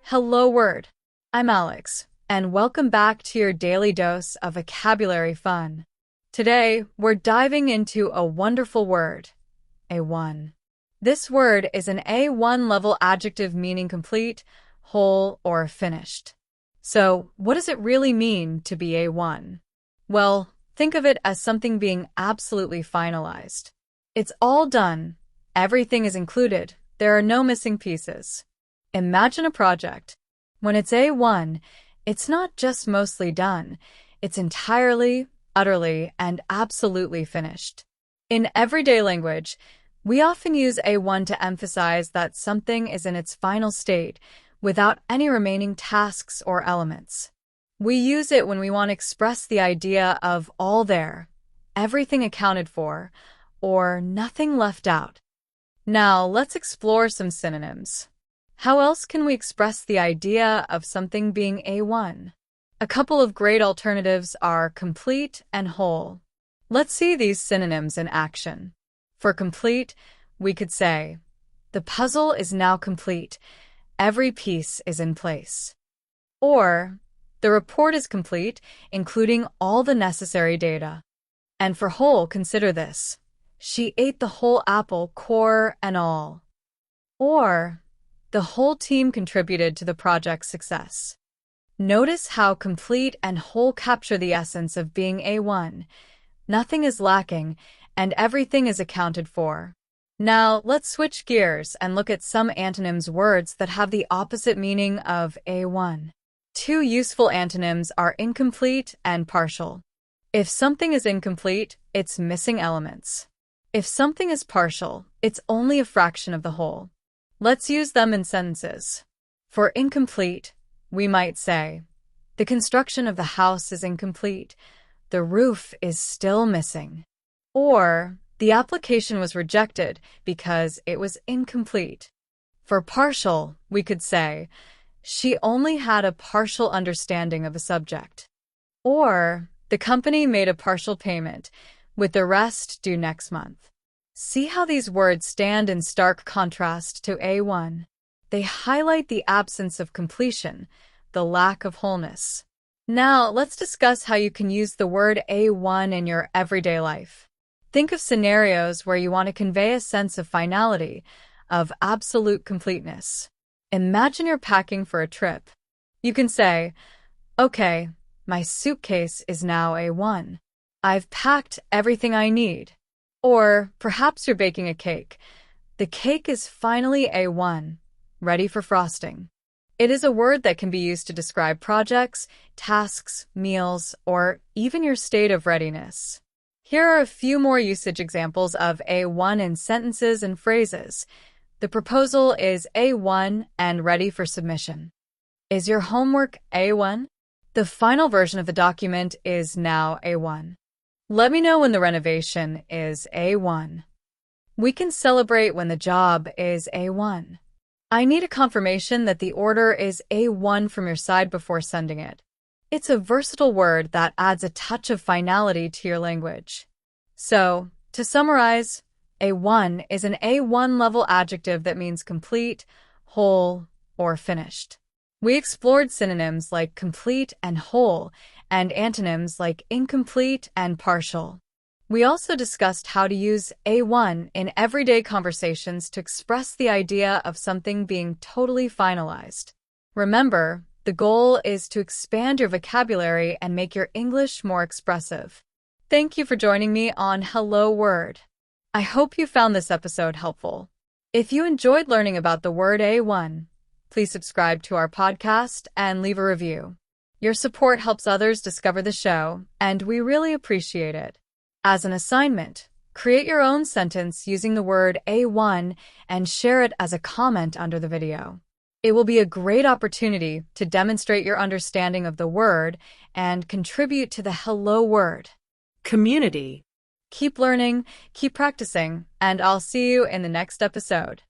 Hello word. I'm Alex, and welcome back to your daily dose of vocabulary fun. Today, we're diving into a wonderful word, A1. This word is an A1 level adjective meaning complete, whole, or finished. So, what does it really mean to be A1? Well, think of it as something being absolutely finalized. It's all done. Everything is included. There are no missing pieces. Imagine a project. When it's A1, it's not just mostly done. It's entirely, utterly, and absolutely finished. In everyday language, we often use A1 to emphasize that something is in its final state without any remaining tasks or elements. We use it when we want to express the idea of all there, everything accounted for, or nothing left out. Now, let's explore some synonyms. How else can we express the idea of something being A1? A couple of great alternatives are complete and whole. Let's see these synonyms in action. For complete, we could say, the puzzle is now complete. Every piece is in place. Or, the report is complete, including all the necessary data. And for whole, consider this. She ate the whole apple, core and all. Or, the whole team contributed to the project's success. Notice how complete and whole capture the essence of being A1. Nothing is lacking, and everything is accounted for. Now, let's switch gears and look at some antonyms words that have the opposite meaning of A1. Two useful antonyms are incomplete and partial. If something is incomplete, it's missing elements. If something is partial, it's only a fraction of the whole. Let's use them in sentences. For incomplete, we might say, the construction of the house is incomplete. The roof is still missing. Or, the application was rejected because it was incomplete. For partial, we could say, she only had a partial understanding of a subject. Or, the company made a partial payment, with the rest due next month. See how these words stand in stark contrast to A1. They highlight the absence of completion, the lack of wholeness. Now, let's discuss how you can use the word A1 in your everyday life. Think of scenarios where you want to convey a sense of finality, of absolute completeness. Imagine you're packing for a trip. You can say, okay, my suitcase is now A1. I've packed everything I need. Or perhaps you're baking a cake. The cake is finally A1, ready for frosting. It is a word that can be used to describe projects, tasks, meals, or even your state of readiness. Here are a few more usage examples of A1 in sentences and phrases. The proposal is A1 and ready for submission. Is your homework A1? The final version of the document is now A1. Let me know when the renovation is A1. We can celebrate when the job is A1. I need a confirmation that the order is A1 from your side before sending it. It's a versatile word that adds a touch of finality to your language. So, to summarize, A1 is an A1 level adjective that means complete, whole, or finished. We explored synonyms like complete and whole, and antonyms like incomplete and partial. We also discussed how to use A1 in everyday conversations to express the idea of something being totally finalized. Remember, the goal is to expand your vocabulary and make your English more expressive. Thank you for joining me on Hello Word. I hope you found this episode helpful. If you enjoyed learning about the word A1, please subscribe to our podcast and leave a review. Your support helps others discover the show, and we really appreciate it. As an assignment, create your own sentence using the word A1 and share it as a comment under the video. It will be a great opportunity to demonstrate your understanding of the word and contribute to the Hello Word community. Keep learning, keep practicing, and I'll see you in the next episode.